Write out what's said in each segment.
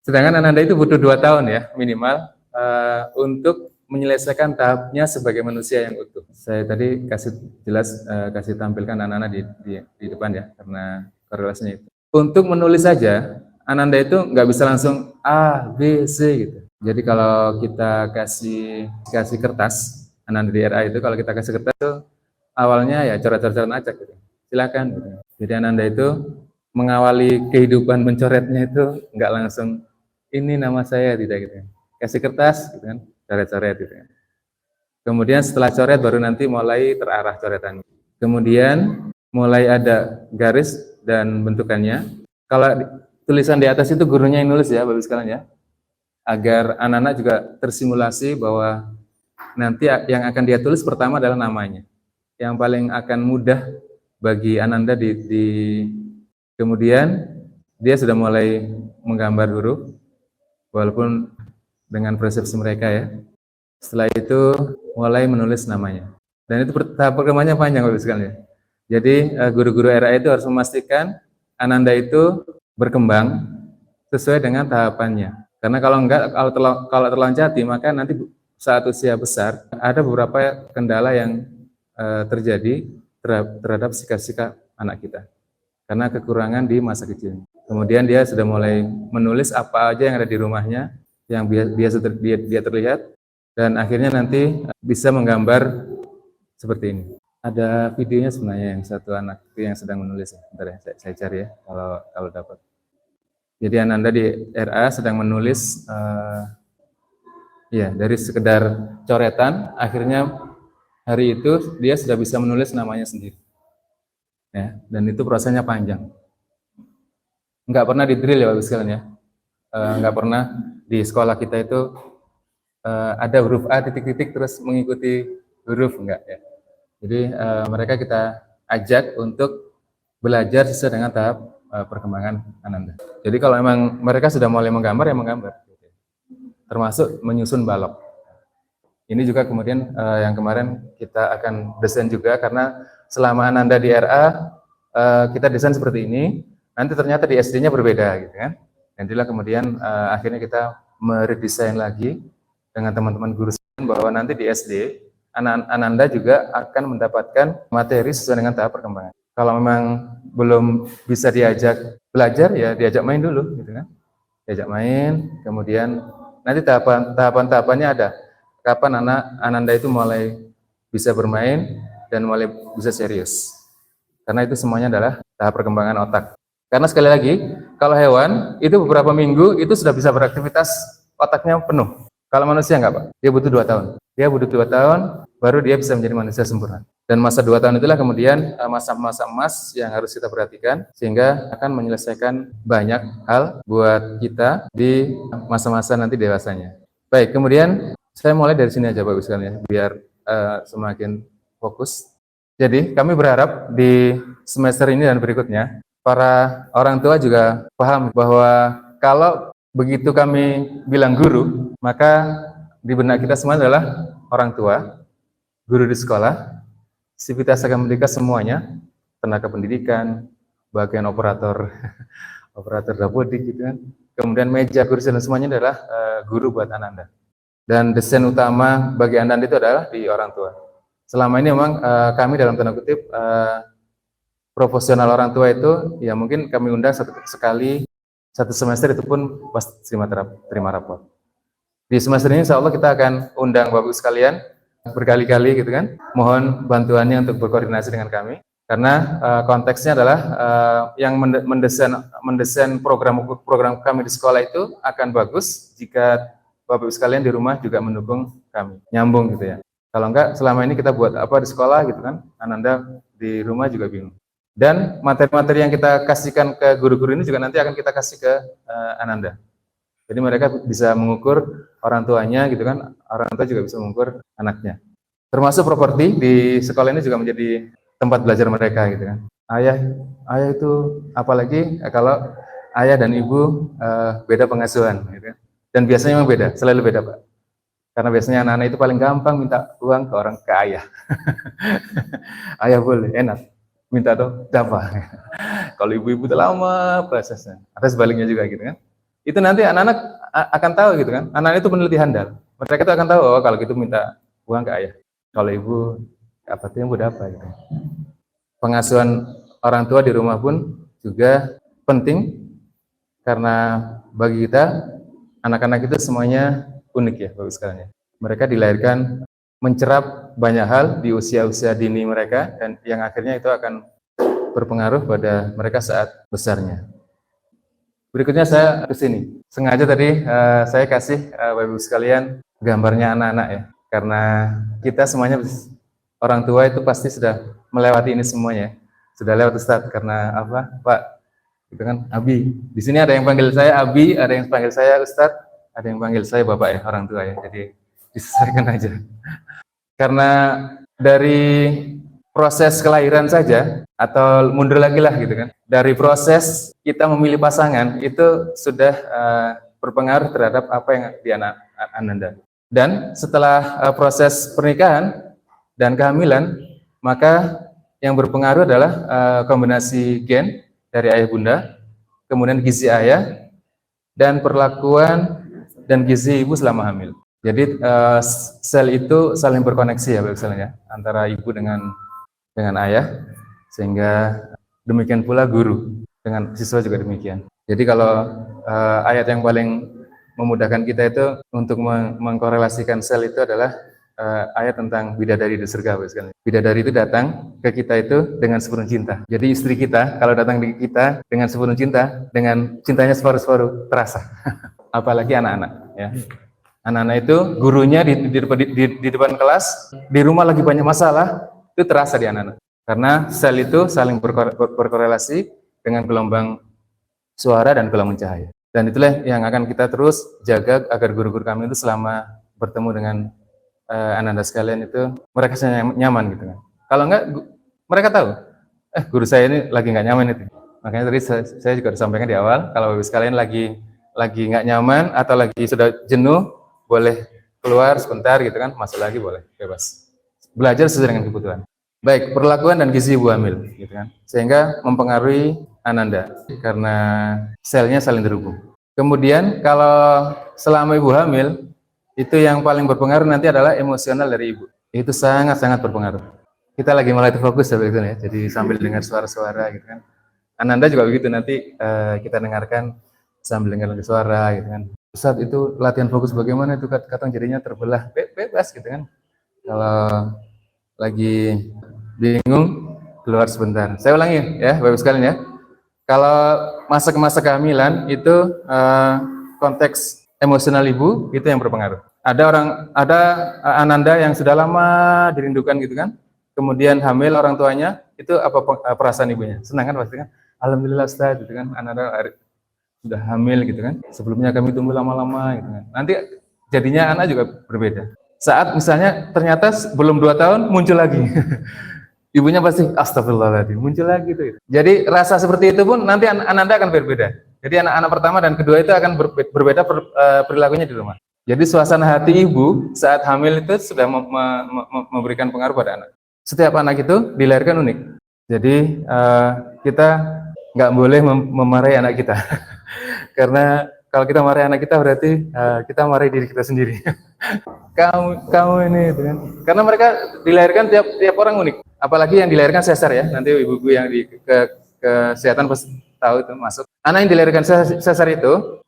Sedangkan Ananda itu butuh 2 tahun ya minimal untuk menyelesaikan tahapnya sebagai manusia yang utuh. Saya tadi kasih tampilkan anak-anak di depan ya, karena korelasinya itu. Untuk menulis saja, Ananda itu nggak bisa langsung A, B, C gitu. Jadi kalau kita kasih kertas, Ananda di RA itu kalau kita kasih kertas itu awalnya ya coret-coretan acak gitu. Silakan gitu. Jadi Ananda itu mengawali kehidupan mencoretnya itu nggak langsung ini nama saya, tidak gitu. Kasih kertas gitu kan, coret-coret gitu kan. Kemudian setelah coret baru nanti mulai terarah coretan. Kemudian mulai ada garis dan bentukannya. Kalau tulisan di atas itu gurunya yang nulis ya, Bapak sekalian ya. Agar anak-anak juga tersimulasi bahwa nanti yang akan dia tulis pertama adalah namanya. Yang paling akan mudah bagi Ananda kemudian dia sudah mulai menggambar huruf walaupun dengan persepsi mereka ya. Setelah itu mulai menulis namanya. Dan itu tahap perkembangannya panjang Bapak sekalian ya. Jadi guru-guru RA itu harus memastikan Ananda itu berkembang sesuai dengan tahapannya. Karena kalau enggak, kalau terloncati, maka nanti saat usia besar ada beberapa kendala yang terjadi terhadap sikap-sikap anak kita. Karena kekurangan di masa kecil. Kemudian dia sudah mulai menulis apa aja yang ada di rumahnya, yang biasa dia terlihat, dan akhirnya nanti bisa menggambar seperti ini. Ada videonya sebenarnya yang satu anak itu yang sedang menulis. Bentar ya, saya cari ya kalau dapat. Jadi Ananda di RA sedang menulis ya dari sekedar coretan, akhirnya hari itu dia sudah bisa menulis namanya sendiri. Ya, dan itu prosesnya panjang. Nggak pernah di drill ya Bapak sekalian ya. Nggak pernah di sekolah kita itu ada huruf A titik-titik terus mengikuti huruf, enggak ya. Jadi mereka kita ajak untuk belajar sesuai dengan tahap perkembangan Ananda. Jadi kalau memang mereka sudah mulai menggambar, ya menggambar. Termasuk menyusun balok. Ini juga kemudian yang kemarin kita akan desain juga, karena selama Ananda di RA, kita desain seperti ini, nanti ternyata di SD-nya berbeda gitu kan. Dan itulah kemudian akhirnya kita meredesain lagi dengan teman-teman guru bahwa nanti di SD Ananda juga akan mendapatkan materi sesuai dengan tahap perkembangan. Kalau memang belum bisa diajak belajar, ya diajak main dulu gitu kan. Diajak main, kemudian nanti tahapan-tahapannya ada. Kapan Ananda itu mulai bisa bermain dan mulai bisa serius. Karena itu semuanya adalah tahap perkembangan otak. Karena sekali lagi, kalau hewan itu beberapa minggu itu sudah bisa beraktivitas, otaknya penuh. Kalau manusia enggak Pak, dia butuh 2 tahun. Dia butuh 2 tahun, baru dia bisa menjadi manusia sempurna. Dan masa 2 tahun itulah kemudian masa-masa emas yang harus kita perhatikan, sehingga akan menyelesaikan banyak hal buat kita di masa-masa nanti dewasanya. Baik, kemudian saya mulai dari sini aja Bapak sekalian ya, biar semakin fokus. Jadi kami berharap di semester ini dan berikutnya, para orang tua juga paham bahwa kalau begitu kami bilang guru, maka di benak kita semua adalah orang tua, guru di sekolah, sivitas akademika semuanya, tenaga pendidikan, bagian operator, operator dapodik gitu kan. Kemudian meja, kursi dan semuanya adalah guru buat Ananda. Dan desain utama bagi Ananda itu adalah di orang tua. Selama ini memang kami dalam tanda kutip profesional orang tua itu ya mungkin kami undang sekali satu semester, itu pun pas terima rapor. Di semester ini insya Allah kita akan undang Bapak sekalian berkali-kali gitu kan. Mohon bantuannya untuk berkoordinasi dengan kami, karena konteksnya adalah yang mendesain program kami di sekolah itu akan bagus jika Bapak sekalian di rumah juga mendukung kami, nyambung gitu ya. Kalau enggak, selama ini kita buat apa di sekolah gitu kan, Ananda di rumah juga bingung. Dan materi-materi yang kita kasihkan ke guru-guru ini juga nanti akan kita kasih ke Ananda. Jadi mereka bisa mengukur orang tuanya gitu kan, orang tua juga bisa mengukur anaknya. Termasuk properti di sekolah ini juga menjadi tempat belajar mereka gitu kan. Ayah itu apalagi kalau ayah dan ibu beda pengasuhan gitu kan. Dan biasanya memang beda, selalu beda Pak. Karena biasanya anak-anak itu paling gampang minta uang ke ayah. Ayah boleh, enak. Minta tuh, dapat. Kalau ibu-ibu itu lama prosesnya. Ada sebaliknya juga gitu kan. itu nanti anak-anak akan tahu gitu kan. Anak itu peneliti handal. Mereka itu akan tahu, oh kalau gitu minta uang ke ayah. Kalau ibu apa tuh yang udah apa gitu. Pengasuhan orang tua di rumah pun juga penting karena bagi kita anak-anak itu semuanya unik ya Bapak sekalian ya. Mereka dilahirkan mencerap banyak hal di usia-usia dini mereka dan yang akhirnya itu akan berpengaruh pada mereka saat besarnya. Berikutnya saya ke sini. Sengaja tadi saya kasih Bapak Ibu sekalian gambarnya anak-anak ya. Karena kita semuanya orang tua itu pasti sudah melewati ini semuanya. Sudah lewat Ustadz karena apa? Pak, itu kan Abi. Di sini ada yang panggil saya Abi, ada yang panggil saya Ustadz, ada yang panggil saya Bapak ya, orang tua ya. Jadi disesuaikan aja. Karena dari proses kelahiran saja atau mundur lagi lah gitu kan. Dari proses kita memilih pasangan itu sudah berpengaruh terhadap apa yang di anak Ananda. Dan setelah proses pernikahan dan kehamilan, maka yang berpengaruh adalah kombinasi gen dari ayah bunda, kemudian gizi ayah, dan perlakuan dan gizi ibu selama hamil. Jadi sel itu saling berkoneksi ya misalnya antara ibu dengan ayah, sehingga demikian pula guru dengan siswa juga demikian. Jadi kalau ayat yang paling memudahkan kita itu untuk mengkorelasikan sel itu adalah ayat tentang bidadari di surga. Bidadari itu datang ke kita itu dengan sepenuh cinta. Jadi istri kita kalau datang ke kita dengan sepenuh cinta, dengan cintanya separuh-separuh terasa. Apalagi anak-anak ya. Anak-anak itu gurunya di depan kelas, di rumah lagi banyak masalah, itu terasa di anak-anak. Karena sel itu saling berkorelasi dengan gelombang suara dan gelombang cahaya. Dan itulah yang akan kita terus jaga agar guru-guru kami itu selama bertemu dengan Ananda sekalian itu mereka nyaman gitu kan. Kalau enggak mereka tahu, guru saya ini lagi nggak nyaman itu. Makanya tadi saya juga disampaikan di awal, kalau Bapak sekalian lagi nggak nyaman atau lagi sudah jenuh, boleh keluar sebentar gitu kan, masuk lagi boleh, bebas. Belajar sesuai dengan kebutuhan. Baik, perlakuan dan gizi ibu hamil gitu kan. Sehingga mempengaruhi Ananda karena selnya saling terhubung. Kemudian kalau selama ibu hamil, itu yang paling berpengaruh nanti adalah emosional dari ibu. Itu sangat-sangat berpengaruh. Kita lagi mulai terfokus ya, jadi sambil dengar suara-suara gitu kan. Ananda juga begitu, nanti kita dengarkan sambil dengar suara gitu kan. Ustaz itu latihan fokus bagaimana itu kadang jadinya terbelah, bebas gitu kan. Kalau lagi bingung keluar sebentar. Saya ulangi ya Bapak sekalian ya. Kalau masa kehamilan itu konteks emosional ibu itu yang berpengaruh. Ada Ananda yang sudah lama dirindukan gitu kan. Kemudian hamil orang tuanya, itu apa perasaan ibunya? Senang kan pasti kan? Alhamdulillah Ustaz gitu kan. Ananda sudah hamil gitu kan. Sebelumnya kami tunggu lama-lama gitu kan. Nanti jadinya anak juga berbeda. Saat misalnya ternyata belum 2 tahun muncul lagi. Ibunya pasti astagfirullahaladzim, muncul lagi tuh. Jadi rasa seperti itu pun nanti Ananda akan berbeda. Jadi anak-anak pertama dan kedua itu akan berbeda perilakunya di rumah. Jadi suasana hati ibu saat hamil itu sudah memberikan pengaruh pada anak. Setiap anak itu dilahirkan unik. Jadi kita nggak boleh memarahi anak kita. Karena kalau kita marahi anak kita berarti kita marahi diri kita sendiri. kamu ini gitu kan. Karena mereka dilahirkan tiap orang unik. Apalagi yang dilahirkan sesar ya. Nanti ibu-ibu yang di kesehatan pasti tahu itu masuk. Anak yang dilahirkan sesar itu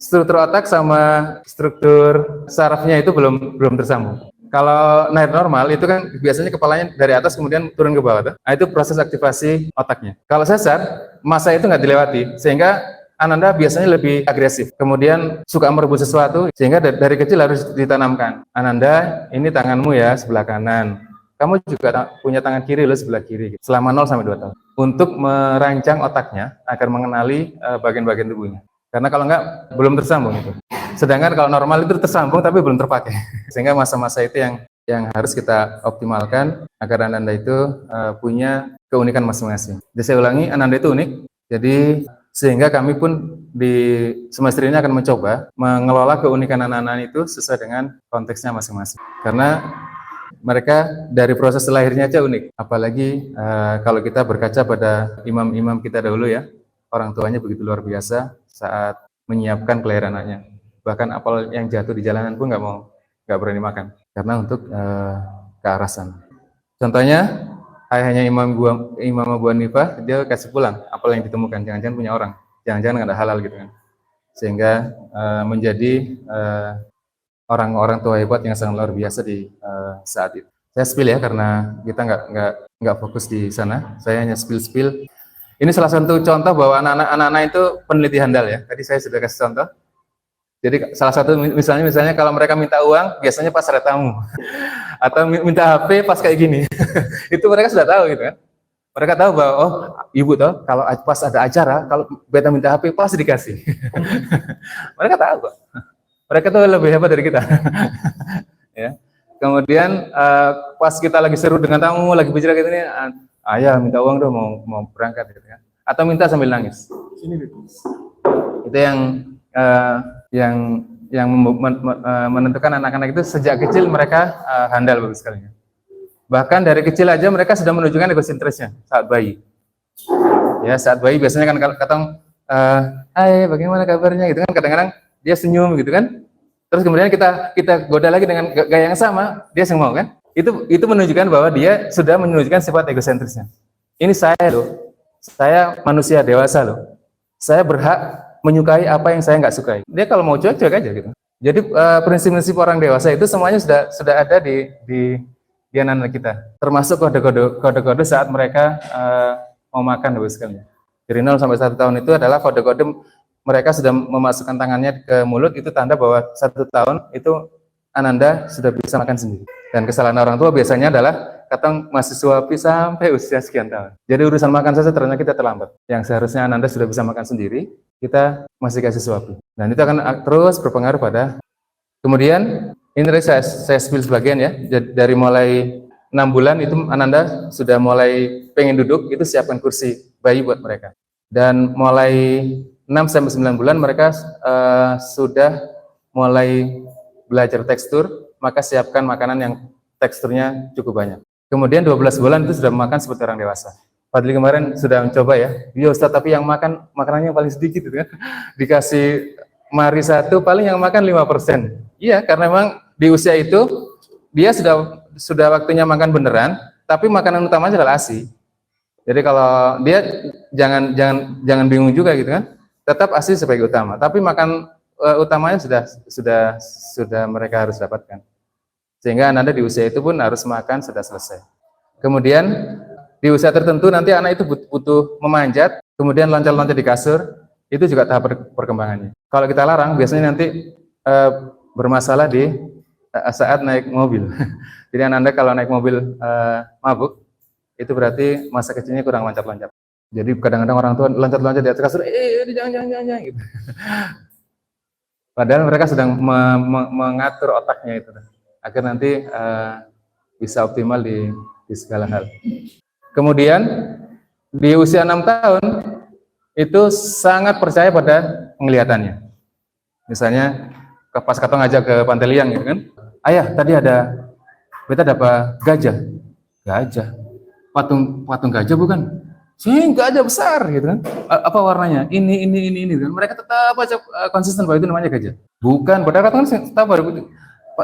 struktur otak sama struktur sarafnya itu belum tersambung. Kalau normal itu kan biasanya kepalanya dari atas kemudian turun ke bawah. Nah, itu proses aktivasi otaknya. Kalau sesar, masa itu nggak dilewati sehingga Ananda biasanya lebih agresif. Kemudian suka merebut sesuatu sehingga dari kecil harus ditanamkan. Ananda, ini tanganmu ya sebelah kanan. Kamu juga punya tangan kiri loh sebelah kiri. Selama 0 sampai 2 tahun. Untuk merancang otaknya agar mengenali bagian-bagian tubuhnya. Karena kalau enggak belum tersambung itu. Sedangkan kalau normal itu tersambung tapi belum terpakai. Sehingga masa-masa itu yang harus kita optimalkan agar Ananda itu punya keunikan masing-masing. Jadi saya ulangi, Ananda itu unik. Jadi sehingga kami pun di semester ini akan mencoba mengelola keunikan anak-anak itu sesuai dengan konteksnya masing-masing. Karena mereka dari proses lahirnya aja unik. Apalagi kalau kita berkaca pada imam-imam kita dahulu ya, orang tuanya begitu luar biasa saat menyiapkan kelahiran anaknya. Bahkan apel yang jatuh di jalanan pun nggak berani makan karena untuk ke arah sana. Contohnya ayahnya Imam Abu Hanifah, dia kasih pulang apel yang ditemukan, jangan-jangan punya orang, jangan-jangan nggak ada halal gitu kan, sehingga menjadi orang-orang tua hebat yang sangat luar biasa di saat itu. Saya spill ya karena kita nggak fokus di sana. Saya hanya spill. Ini salah satu contoh bahwa anak-anak itu peneliti handal ya. Tadi saya sudah kasih contoh. Jadi salah satu misalnya kalau mereka minta uang biasanya pas ada tamu atau minta HP pas kayak gini. Itu mereka sudah tahu gitu kan. Mereka tahu bahwa oh ibu tahu kalau pas ada acara kalau beta minta HP pasti dikasih. Mereka tahu kok. Mereka tuh lebih hebat dari kita. Ya. Kemudian pas kita lagi seru dengan tamu, lagi bicara gitu nih, ayah minta uang dong mau berangkat gitu kan. Atau minta sambil nangis. Ini gitu. Itu yang menentukan anak-anak itu sejak kecil mereka handal bagus sekali. Bahkan dari kecil aja mereka sudah menunjukkan egocentricnya saat bayi. Ya, saat bayi biasanya kan katong hai bagaimana kabarnya gitu kan, kadang-kadang dia senyum gitu kan. Terus kemudian kita goda lagi dengan gaya yang sama, dia mau kan? Itu menunjukkan bahwa dia sudah menunjukkan sifat egosentrisnya. Ini saya loh. Saya manusia dewasa loh. Saya berhak menyukai apa yang saya nggak sukai. Dia kalau mau cuek aja gitu. Jadi prinsip-prinsip orang dewasa itu semuanya sudah ada di anak-anak kita. Termasuk kode-kode saat mereka mau makan bagus sekali. Dari 0 sampai 1 tahun itu adalah kode-kode mereka sudah memasukkan tangannya ke mulut, itu tanda bahwa 1 tahun itu Ananda sudah bisa makan sendiri. Dan kesalahan orang tua biasanya adalah katong masih suapi sampai usia sekian tahun. Jadi urusan makan saja ternyata kita terlambat. Yang seharusnya Ananda sudah bisa makan sendiri, kita masih kasih suapi. Dan itu akan terus berpengaruh pada. Kemudian ini saya spill sebagian ya. Dari mulai 6 bulan itu Ananda sudah mulai pengen duduk, itu siapkan kursi bayi buat mereka. Dan mulai 6 sampai 9 bulan mereka sudah mulai belajar tekstur, maka siapkan makanan yang teksturnya cukup banyak. Kemudian 12 bulan itu sudah makan seperti orang dewasa. Fadli kemarin sudah mencoba ya, iya Ustaz, tapi yang makan makanannya paling sedikit gitu kan. Dikasih mari 1 paling yang makan 5%. Iya, karena memang di usia itu dia sudah waktunya makan beneran, tapi makanan utamanya adalah ASI. Jadi kalau dia jangan bingung juga gitu kan. Tetap ASI sebagai utama, tapi makan utamanya sudah mereka harus dapatkan. Sehingga Ananda di usia itu pun harus makan sudah selesai. Kemudian di usia tertentu nanti anak itu butuh memanjat, kemudian loncat-loncat di kasur, itu juga tahap perkembangannya. Kalau kita larang, biasanya nanti bermasalah di saat naik mobil. Jadi Ananda kalau naik mobil mabuk, itu berarti masa kecilnya kurang loncat-loncat. Jadi kadang-kadang orang tua loncat-loncat di atas kasur, jangan gitu. Padahal mereka sedang mengatur otaknya itu, agar nanti bisa optimal di segala hal. Kemudian di usia 6 tahun itu sangat percaya pada penglihatannya. Misalnya pas katong ngajak ke Pantai Liang gitu kan, ayah tadi beta dapat gajah, patung gajah bukan? Gajah besar gitu kan. Apa warnanya? Ini kan. Mereka tetap aja konsisten bahwa itu namanya gajah. Bukan, padahal kan tahu baru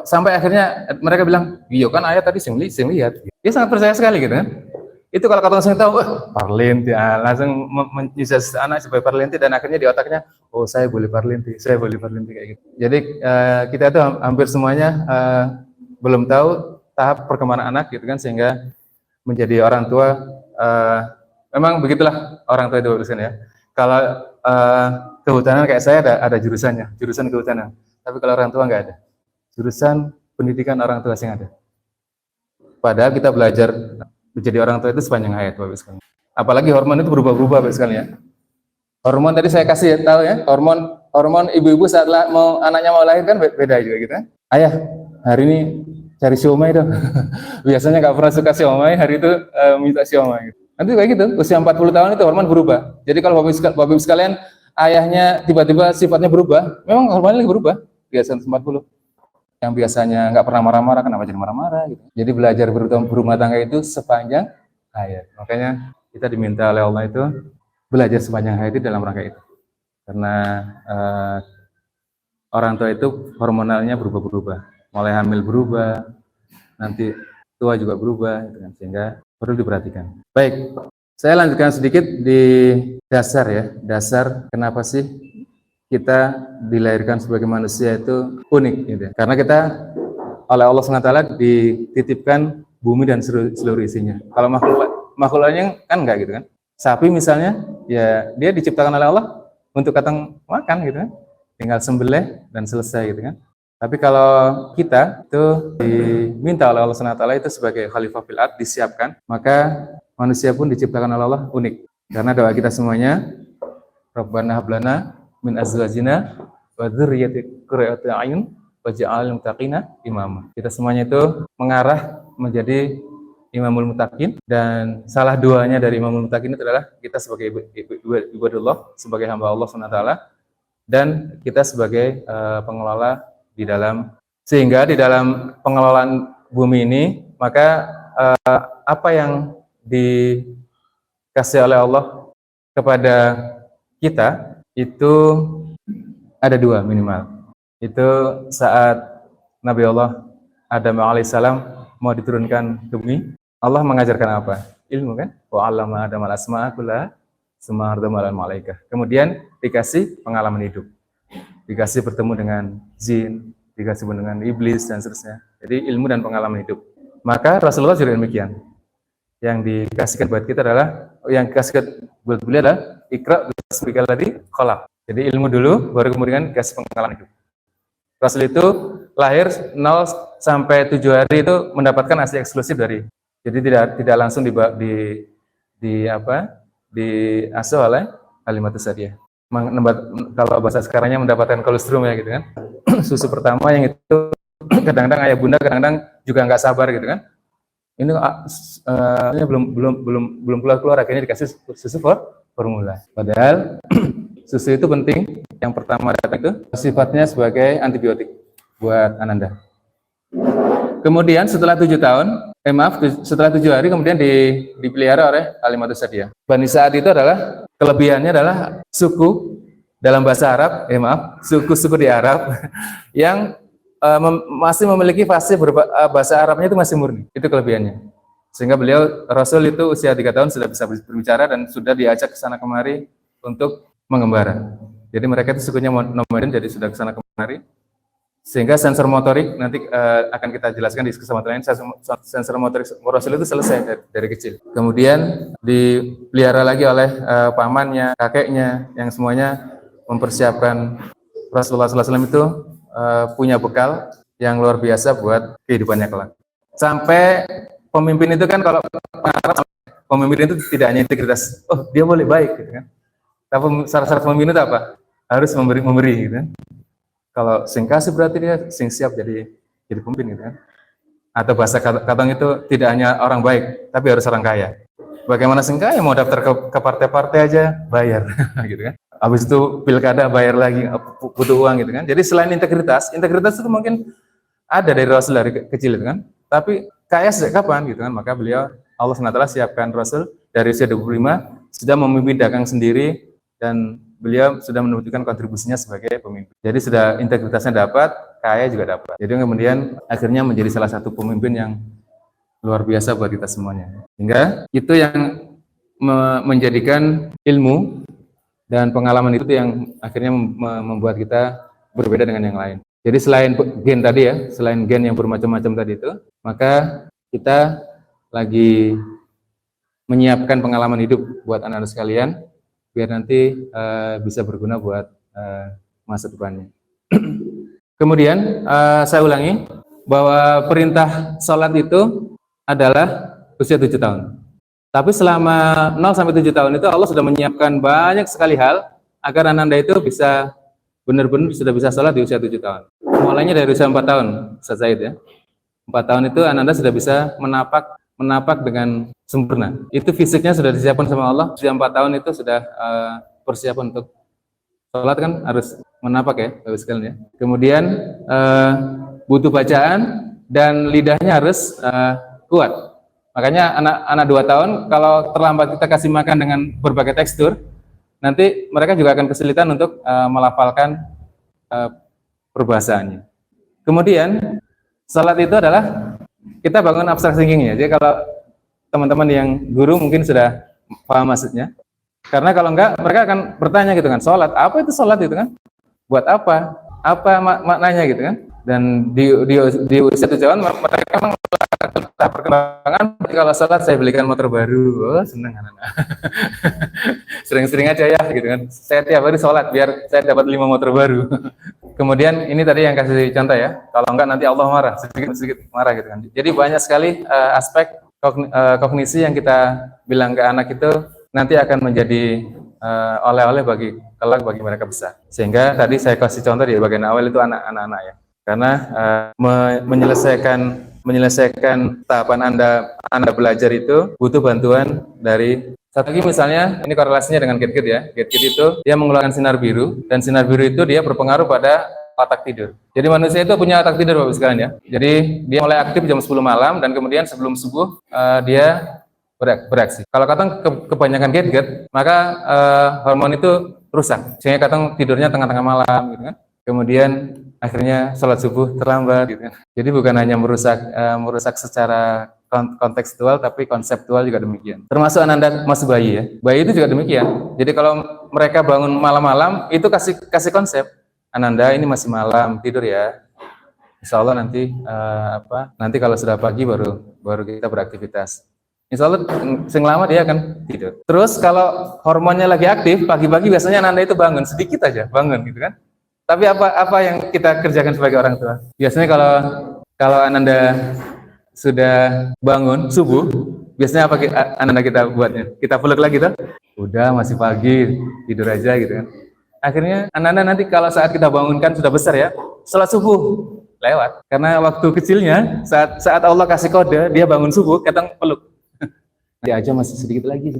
sampai akhirnya mereka bilang, "Iya kan ayah tadi sing lihat." Dia sangat percaya sekali gitu kan. Itu kalau kata saya tahu, parlenti, langsung menyusahkan anak supaya parlenti, dan akhirnya di otaknya, oh saya boleh parlenti kayak gitu. Jadi kita itu hampir semuanya belum tahu tahap perkembangan anak gitu kan, sehingga menjadi orang tua. Memang begitulah orang tua itu urusan ya. Kalau kehutanan kayak saya ada jurusannya, jurusan kehutanan. Tapi kalau orang tua nggak ada. Jurusan pendidikan orang tua yang ada. Padahal kita belajar menjadi orang tua itu sepanjang hayat, Bapak sekalian. Apalagi hormon itu berubah-ubah, Bapak sekalian ya. Hormon tadi saya kasih tahu ya, hormon ibu-ibu saat anaknya mau lahir kan beda juga gitu kan. Ayah, hari ini cari siomay dong. Biasanya nggak pernah suka siomay, hari itu minta siomay gitu. Nanti kayak gitu, usia 40 tahun itu hormon berubah. Jadi kalau Bapak Ibu sekalian, ayahnya tiba-tiba sifatnya berubah, memang hormonnya berubah, biasa 40. Yang biasanya nggak pernah marah-marah, kenapa jadi marah-marah gitu. Jadi belajar berumah tangga itu sepanjang hayat. Makanya kita diminta oleh Allah itu belajar sepanjang hayat itu dalam rangka itu. karena orang tua itu hormonalnya berubah-berubah, mulai hamil berubah, nanti tua juga berubah, gitu kan, sehingga perlu diperhatikan. Baik, saya lanjutkan sedikit di dasar ya, dasar kenapa sih kita dilahirkan sebagai manusia itu unik, gitu ya. Karena kita oleh Allah SWT dititipkan bumi dan seluruh isinya. Kalau makhluk lainnya kan enggak gitu kan. Sapi misalnya, ya dia diciptakan oleh Allah untuk katang makan gitu kan. Tinggal sembelih dan selesai gitu kan. Tapi kalau kita itu diminta oleh Allah SWT itu sebagai khalifah fil ard, disiapkan, maka manusia pun diciptakan oleh Allah unik. Karena doa kita semuanya, Rabbana hablana min azwajina wa dzurriyyatina qurrata a'yun waj'alna muttaqina imama. Kita semuanya itu mengarah menjadi imamul muttaqin, dan salah duanya dari imamul muttaqin itu adalah kita sebagai ibadullah, sebagai hamba Allah SWT, dan kita sebagai pengelola di dalam, sehingga di dalam pengelolaan bumi ini, maka apa yang dikasih oleh Allah kepada kita itu ada dua minimal. Itu saat Nabi Allah Adam alaihissalam mau diturunkan ke bumi, Allah mengajarkan apa? Ilmu kan? Wa 'allama Adam al-asma'a kullaha tsumma 'aradahum 'alal malaikah. Kemudian dikasih pengalaman hidup. Dikasih bertemu dengan jin, dikasih bertemu dengan iblis dan seterusnya. Jadi ilmu dan pengalaman hidup. Maka Rasulullah juga demikian. Yang dikasihkan buat kita adalah, yang dikasihkan buat beliau adalah Iqra bismikal ladzi khalaq. Jadi ilmu dulu, baru kemudian dikasih pengalaman hidup. Rasul itu lahir 0 sampai 7 hari itu mendapatkan asli eksklusif dari. Jadi tidak langsung diasuh oleh Halimatus Sa'diyah. Kalau bahasa sekarangnya mendapatkan kolostrum ya gitu kan. Susu pertama yang itu kadang-kadang ayah bunda kadang-kadang juga nggak sabar gitu kan. Ini belum keluar, akhirnya dikasih susu formula. Padahal susu itu penting. Yang pertama datang itu sifatnya sebagai antibiotik buat Ananda. Kemudian setelah 7 tahun, setelah 7 hari kemudian dipelihara oleh Halimatus Sa'diyah. Bani Sa'ad itu adalah, kelebihannya adalah suku dalam bahasa Arab, suku-suku di Arab yang masih memiliki fasih bahasa Arabnya itu masih murni. Itu kelebihannya. Sehingga beliau, Rasul itu usia 3 tahun sudah bisa berbicara dan sudah diajak ke sana kemari untuk mengembara. Jadi mereka itu sukunya nomaden, jadi sudah ke sana kemari. Sehingga sensor motorik nanti akan kita jelaskan di kesempatan lain. Sensor motorik Rasul itu selesai dari kecil. Kemudian dipelihara lagi oleh pamannya, kakeknya, yang semuanya mempersiapkan Rasulullah SAW itu punya bekal yang luar biasa buat kehidupannya kelak. Sampai pemimpin itu kan, kalau pemimpin itu tidak hanya integritas, oh dia boleh baik gitu kan. Tapi syarat-syarat pemimpin itu apa? Harus memberi gitu kan. Kalau sing kasih berarti dia sing siap jadi pemimpin gitu kan. Atau bahasa katong itu tidak hanya orang baik, tapi harus orang kaya. Bagaimana sing kaya mau daftar ke partai-partai aja bayar gitu kan. Habis itu pilkada bayar lagi, butuh uang gitu kan. Jadi selain integritas itu mungkin ada dari Rasul dari kecil itu kan. Tapi kaya sejak kapan gitu kan. Maka beliau, Allah SWT siapkan Rasul dari usia 25 sudah memimpin dagang sendiri, dan beliau sudah menunjukkan kontribusinya sebagai pemimpin. Jadi sudah integritasnya dapat, kaya juga dapat. Jadi kemudian akhirnya menjadi salah satu pemimpin yang luar biasa buat kita semuanya. Hingga itu yang menjadikan ilmu dan pengalaman itu yang akhirnya membuat kita berbeda dengan yang lain. Jadi selain gen tadi ya, selain gen yang bermacam-macam tadi itu, maka kita lagi menyiapkan pengalaman hidup buat anak-anak sekalian, biar nanti bisa berguna buat masa depannya. Kemudian saya ulangi bahwa perintah sholat itu adalah usia 7 tahun. Tapi selama 0 sampai 7 tahun itu Allah sudah menyiapkan banyak sekali hal agar Ananda itu bisa benar-benar sudah bisa sholat di usia 7 tahun. Mulainya dari usia 4 tahun, Ustaz Zaid ya. 4 tahun itu Ananda sudah bisa menapak dengan sempurna. Itu fisiknya sudah disiapkan sama Allah. Usia 4 tahun itu sudah persiapan untuk sholat, kan harus menapak ya, Bapak sekalian ya. Kemudian butuh bacaan dan lidahnya harus kuat. Makanya anak 2 tahun kalau terlambat kita kasih makan dengan berbagai tekstur, nanti mereka juga akan kesulitan untuk melafalkan perbahasaannya. Kemudian salat itu adalah kita bangun abstract thinking-nya. Jadi kalau teman-teman yang guru mungkin sudah paham maksudnya. Karena kalau enggak, mereka akan bertanya gitu kan, salat, apa itu salat itu kan? Buat apa? Apa maknanya gitu kan? Dan di usia 7 tahun mereka memang perkembangan. Kalau salat saya belikan motor baru, oh senang anak-anak. Sering-sering aja ya gitu kan. Saya tiap hari salat biar saya dapat 5 motor baru. Kemudian ini tadi yang kasih contoh ya. Kalau enggak nanti Allah marah, sedikit marah gitu kan. Jadi banyak sekali aspek kognisi yang kita bilang ke anak itu nanti akan menjadi oleh-oleh bagi mereka besar. Sehingga tadi saya kasih contoh di bagian awal itu anak-anak ya. Karena menyelesaikan tahapan Anda belajar itu butuh bantuan dari satu lagi misalnya ini korelasinya dengan GetGet ya. GetGet itu dia mengeluarkan sinar biru dan sinar biru itu dia berpengaruh pada otak tidur. Jadi manusia itu punya otak tidur Bapak sekalian ya. Jadi dia mulai aktif jam 10 malam dan kemudian sebelum subuh dia bereaksi. Kalau katong kebanyakan GetGet, maka hormon itu rusak. Sehingga katong tidurnya tengah-tengah malam gitu kan. Kemudian akhirnya sholat subuh terlambat gitu kan. Jadi bukan hanya merusak secara kontekstual tapi konseptual juga demikian. Termasuk Ananda masih bayi ya. Bayi itu juga demikian. Jadi kalau mereka bangun malam-malam itu kasih konsep. Ananda ini masih malam tidur ya. Insya Allah nanti nanti kalau sudah pagi baru kita beraktivitas. Insya Allah sing lama dia akan tidur. Terus kalau hormonnya lagi aktif pagi-pagi biasanya Ananda itu bangun sedikit aja bangun gitu kan. Tapi apa yang kita kerjakan sebagai orang tua? Biasanya kalau Ananda sudah bangun subuh, biasanya apa Ananda kita buatnya? Kita peluk lagi tuh. Udah masih pagi, tidur aja gitu kan. Akhirnya Ananda nanti kalau saat kita bangunkan sudah besar ya, sholat subuh lewat. Karena waktu kecilnya saat Allah kasih kode, dia bangun subuh, kita peluk. Dia aja masih sedikit lagi.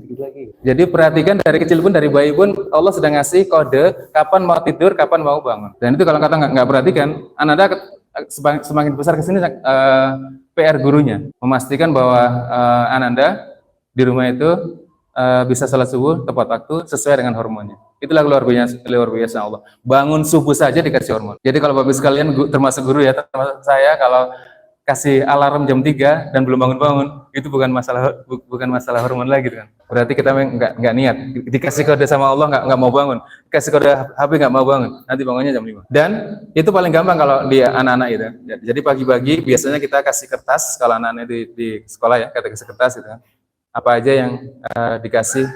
Jadi perhatikan dari kecil pun, dari bayi pun Allah sudah ngasih kode kapan mau tidur, kapan mau bangun. Dan itu kalau kata nggak perhatikan, Ananda semakin besar ke sini PR gurunya memastikan bahwa Ananda di rumah itu bisa sholat subuh tepat waktu sesuai dengan hormonnya. Itulah luar biasa Allah. Bangun subuh saja dikasih hormon. Jadi kalau Bapak sekalian termasuk guru ya, termasuk saya kalau kasih alarm jam 3 dan belum bangun-bangun, itu bukan masalah hormon lagi kan. Berarti kita nggak niat. Dikasih kode sama Allah nggak mau bangun. Kasih kode HP nggak mau bangun. Nanti bangunnya jam 5. Dan itu paling gampang kalau dia anak-anak itu. Jadi pagi-pagi biasanya kita kasih kertas kalau anak-anak di sekolah ya, kita kasih kertas gitu kan. Apa aja yang dikasih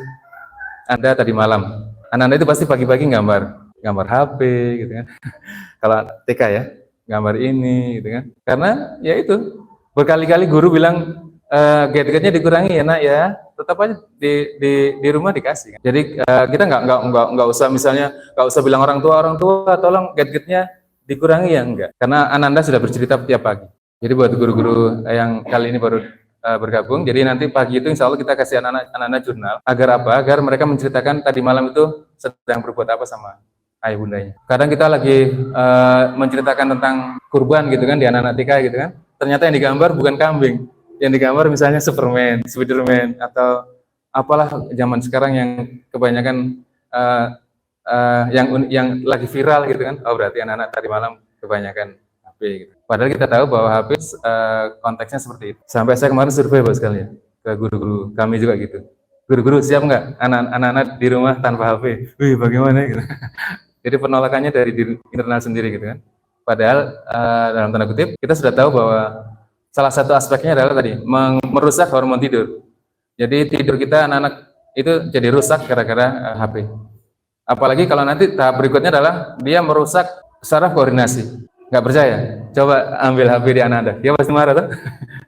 Anda tadi malam. Anak-anak itu pasti pagi-pagi gambar HP gitu kan. Kalau TK ya, gambar ini gitu kan. Karena ya itu berkali-kali guru bilang gadgetnya dikurangi ya nak ya, tetap aja di rumah dikasih kan. Jadi kita nggak usah misalnya nggak usah bilang orang tua tolong gadgetnya dikurangi ya, enggak. Karena Ananda sudah bercerita tiap pagi. Jadi buat guru-guru yang kali ini baru bergabung, jadi nanti pagi itu insya Allah kita kasih anak-anak jurnal. Agar apa? Agar mereka menceritakan tadi malam itu sedang berbuat apa sama ayah bundanya. Kadang kita lagi menceritakan tentang kurban gitu kan di anak-anak TK gitu kan. Ternyata yang digambar bukan kambing, yang digambar misalnya Superman, Spiderman atau apalah zaman sekarang yang kebanyakan yang lagi viral gitu kan. Oh berarti anak-anak tadi malam kebanyakan HP gitu. Padahal kita tahu bahwa HP konteksnya seperti itu. Sampai saya kemarin survei Bapak sekalian ke guru-guru kami juga gitu. Guru-guru siap nggak anak-anak di rumah tanpa HP? Wih bagaimana gitu. Jadi penolakannya dari diri internal sendiri gitu kan. Padahal dalam tanda kutip kita sudah tahu bahwa salah satu aspeknya adalah tadi merusak hormon tidur. Jadi tidur kita anak-anak itu jadi rusak gara-gara HP. Apalagi kalau nanti tahap berikutnya adalah dia merusak saraf koordinasi. Nggak percaya? Coba ambil HP di anak Anda. Dia pasti marah tuh.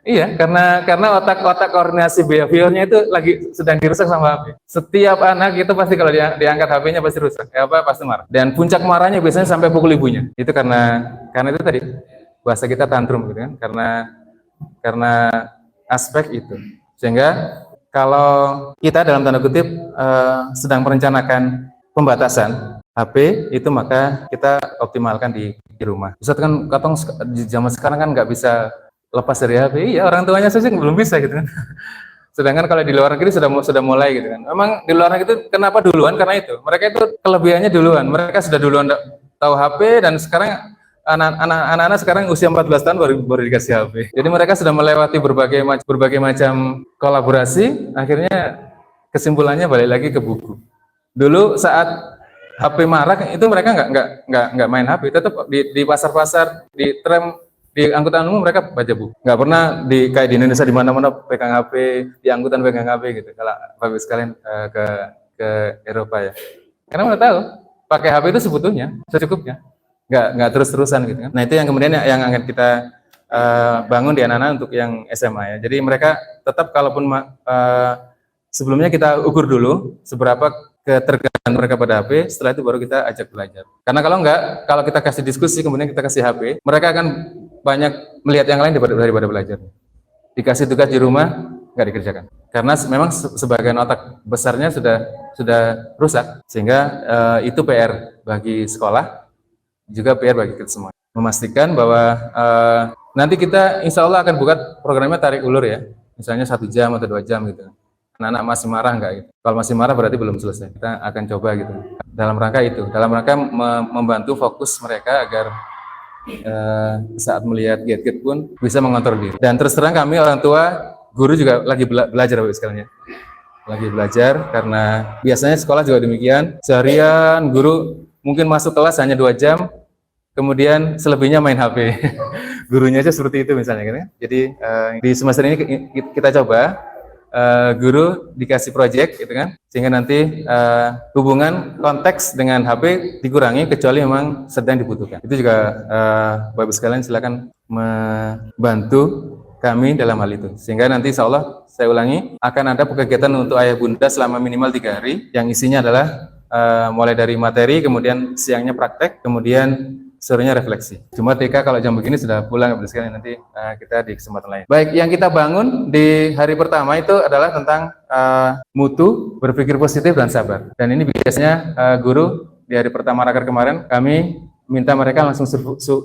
Iya, karena otak koordinasi behaviornya itu lagi sedang dirusak sama HP. Setiap anak itu pasti kalau diangkat HP-nya pasti rusak. Pasti marah. Dan puncak marahnya biasanya sampai pukul ibunya. Itu karena itu tadi bahasa kita tantrum gitu kan. Karena aspek itu. Sehingga kalau kita dalam tanda kutip sedang merencanakan pembatasan HP itu, maka kita optimalkan di rumah. Ustaz kan katong di zaman sekarang kan nggak bisa lepas dari HP. Iya, orang tuanya saja belum bisa gitu kan. Sedangkan kalau di luar negeri sudah mulai gitu kan. Memang di luar negeri itu kenapa duluan? Karena itu mereka itu kelebihannya duluan. Mereka sudah duluan tahu HP dan sekarang anak-anak sekarang usia 14 tahun baru dikasih HP. Jadi mereka sudah melewati berbagai macam kolaborasi. Akhirnya kesimpulannya balik lagi ke buku. Dulu saat HP marak itu mereka nggak main HP, tetap di pasar-pasar, di tram, di angkutan umum mereka baca buku. Nggak pernah kayak di Indonesia di mana-mana pegang HP, di angkutan pegang HP gitu. Kalau Bapak sekalian ke Eropa ya, karena mereka tahu pakai HP itu sebetulnya secukupnya, nggak terus-terusan gitu kan. Nah itu yang kemudian yang akan kita bangun di anak-anak untuk yang SMA ya. Jadi mereka tetap kalaupun sebelumnya kita ukur dulu seberapa ketergantungan mereka pada HP, setelah itu baru kita ajak belajar. Karena kalau enggak, kalau kita kasih diskusi kemudian kita kasih HP, mereka akan banyak melihat yang lain daripada belajar. Dikasih tugas di rumah nggak dikerjakan. Karena memang sebagian otak besarnya sudah rusak, sehingga itu PR bagi sekolah, juga PR bagi kita semua. Memastikan bahwa nanti kita insya Allah akan buat programnya tarik ulur ya, misalnya 1 jam atau 2 jam gitu. Anak-anak masih marah enggak gitu. Kalau masih marah berarti belum selesai. Kita akan coba gitu. Dalam rangka membantu fokus mereka agar saat melihat gadget pun bisa mengontrol diri. Dan terus terang kami orang tua, guru juga lagi belajar Bapak sekalian ya. Lagi belajar karena biasanya sekolah juga demikian. Seharian guru mungkin masuk kelas hanya 2 jam, kemudian selebihnya main HP. Gurunya aja seperti itu misalnya gitu. Jadi di semester ini kita coba guru dikasih proyek gitu kan, sehingga nanti hubungan konteks dengan HP dikurangi kecuali memang sedang dibutuhkan. Itu juga Bapak sekalian silakan membantu kami dalam hal itu, sehingga nanti insya Allah saya ulangi akan ada kegiatan untuk ayah bunda selama minimal 3 hari yang isinya adalah mulai dari materi, kemudian siangnya praktek, kemudian sorenya refleksi. Cuma TK kalau jam begini sudah pulang sekalian, nanti kita di kesempatan lain. Baik, yang kita bangun di hari pertama itu adalah tentang mutu, berpikir positif dan sabar. Dan ini biasanya guru di hari pertama raker kemarin kami minta mereka langsung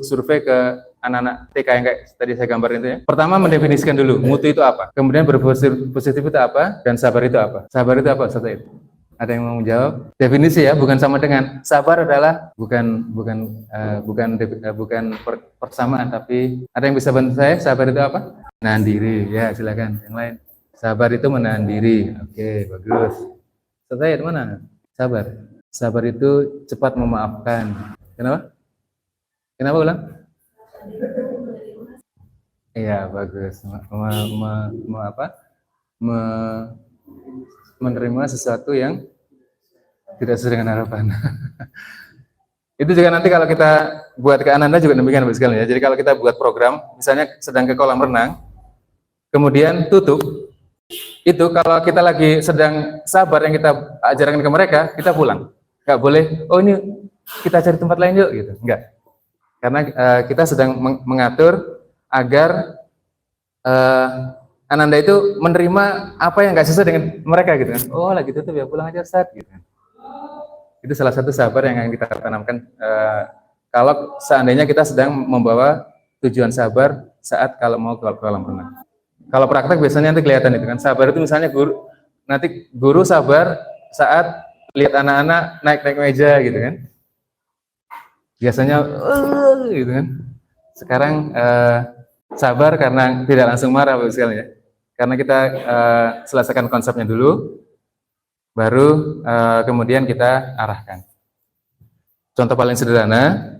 survei ke anak-anak TK yang kayak tadi saya gambarin itu ya. Pertama mendefinisikan dulu mutu itu apa, kemudian berpikir positif itu apa, dan sabar itu apa. Sabar itu apa? Satu itu. Ada yang mau menjawab? Definisi ya, bukan sama dengan sabar adalah bukan persamaan, tapi ada yang bisa bantu saya? Sabar itu apa? Menahan diri. Ya, silakan. Yang lain. Sabar itu menahan diri. Oke, bagus. Selesai mana? Sabar. Sabar itu cepat memaafkan. Kenapa? Kenapa ulang? Iya, bagus. Menerima sesuatu yang tidak sesuai dengan harapan. Itu juga nanti kalau kita buat ke Ananda juga demikian Bapak sekalian ya. Jadi kalau kita buat program, misalnya sedang ke kolam renang, kemudian tutup, itu kalau kita lagi sedang sabar yang kita ajarkan ke mereka, kita pulang. Nggak boleh, oh ini kita cari tempat lain yuk, gitu. Enggak. Karena kita sedang mengatur agar Ananda itu menerima apa yang nggak sesuai dengan mereka gitu kan. Oh lagi tutup ya pulang aja Ustaz gitu kan. Itu salah satu sabar yang akan kita tanamkan kalau seandainya kita sedang membawa tujuan sabar saat kalau mau ke kolam renang. Kalau praktek biasanya nanti kelihatan itu kan. Sabar itu misalnya guru sabar saat lihat anak-anak naik meja gitu kan. Biasanya gitu kan. Sekarang sabar karena tidak langsung marah Bapak sekalian ya. Karena kita selesaikan konsepnya dulu, baru kemudian kita arahkan. Contoh paling sederhana,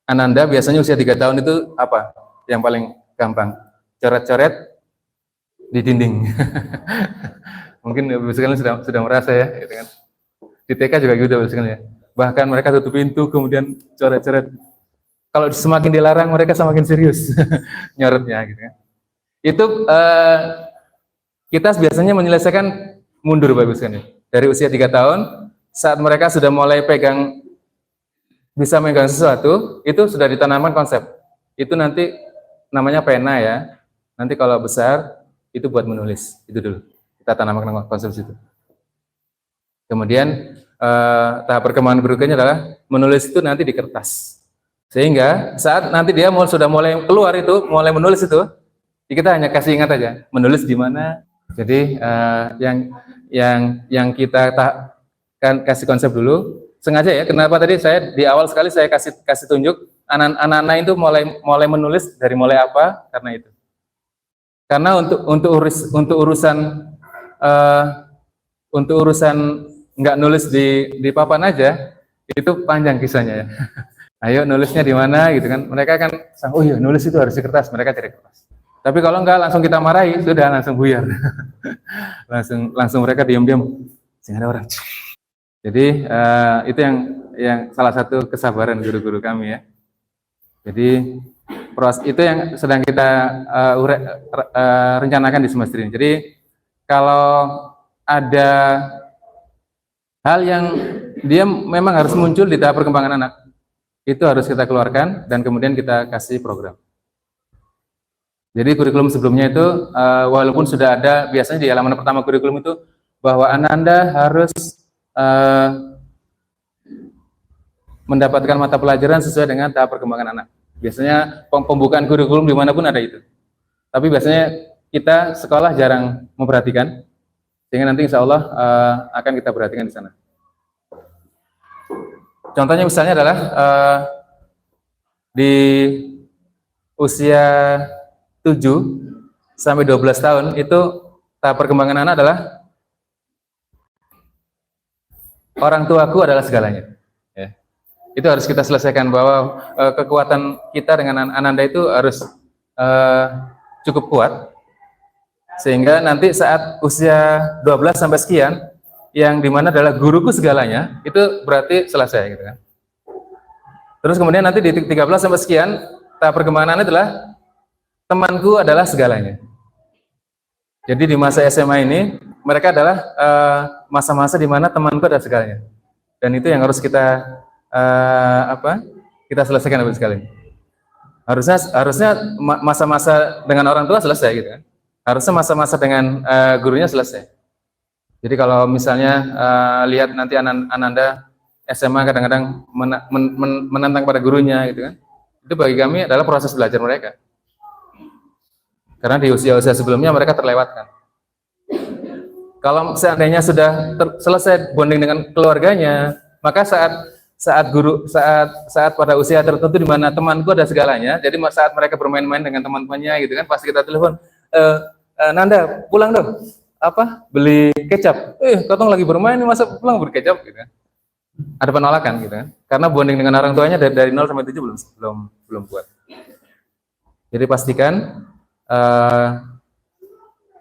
Ananda biasanya usia 3 tahun itu apa? Yang paling gampang? Coret-coret di dinding. Mungkin Bapak sekalian sudah merasa ya, gitu kan. Di TK juga gitu Bapak sekalian ya. Bahkan mereka tutup pintu, kemudian coret-coret. Kalau semakin dilarang, mereka semakin serius nyoretnya, gitu kan. Itu kita biasanya menyelesaikan mundur Bapak sekalian. Dari usia 3 tahun, saat mereka sudah mulai bisa megang sesuatu, itu sudah ditanamkan konsep. Itu nanti namanya pena ya. Nanti kalau besar, itu buat menulis. Itu dulu. Kita tanamkan konsep itu. Kemudian tahap perkembangan berikutnya adalah menulis itu nanti di kertas. Sehingga saat nanti dia sudah mulai keluar itu, mulai menulis itu, kita hanya kasih ingat aja, menulis di mana, Jadi yang kita kan kasih konsep dulu, sengaja ya. Kenapa tadi saya di awal sekali saya kasih tunjuk anak-anak itu mulai menulis dari mulai apa? Karena itu. Karena uh, untuk urusan nggak nulis di papan aja itu panjang kisahnya ya. Ayo nulisnya di mana gitu kan? Mereka kan, oh iya nulis itu harus di kertas. Mereka cari kertas. Tapi kalau enggak langsung kita marahi, sudah langsung buyar. langsung mereka diam-diam, sehingga ada orang. Jadi itu yang salah satu kesabaran guru-guru kami ya. Jadi itu yang sedang kita rencanakan di semester ini. Jadi kalau ada hal yang dia memang harus muncul di tahap perkembangan anak, itu harus kita keluarkan dan kemudian kita kasih program. Jadi kurikulum sebelumnya itu walaupun sudah ada biasanya di halaman pertama kurikulum itu bahwa Anda harus mendapatkan mata pelajaran sesuai dengan tahap perkembangan anak. Biasanya pembukaan kurikulum dimanapun ada itu. Tapi biasanya kita sekolah jarang memperhatikan, sehingga nanti insya Allah akan kita perhatikan di sana. Contohnya misalnya adalah di usia 7 sampai 12 tahun itu tahap perkembangan anak adalah orang tuaku adalah segalanya. Ya. Itu harus kita selesaikan bahwa kekuatan kita dengan Ananda itu harus cukup kuat sehingga nanti saat usia 12 sampai sekian yang dimana adalah guruku segalanya itu berarti selesai gitu kan. Terus kemudian nanti di 13 sampai sekian tahap perkembangan anak adalah temanku adalah segalanya. Jadi di masa SMA ini mereka adalah masa-masa di mana temanku adalah segalanya. Dan itu yang harus kita kita selesaikan habis sekali. Harusnya masa-masa dengan orang tua selesai gitu kan. Harusnya masa-masa dengan gurunya selesai. Jadi kalau misalnya lihat nanti Ananda SMA kadang-kadang menantang pada gurunya gitu kan. Itu bagi kami adalah proses belajar mereka. Karena di usia-usia sebelumnya mereka terlewatkan. Kalau seandainya sudah selesai bonding dengan keluarganya, maka saat pada usia tertentu di mana temanku ada segalanya, jadi saat mereka bermain-main dengan teman-temannya gitu kan, pasti kita telepon, Nanda pulang dong, beli kecap, kotong lagi bermain masa pulang beli kecap gitu kan. Ada penolakan gitu kan, karena bonding dengan orang tuanya dari 0 sampai 7 belum kuat. Jadi pastikan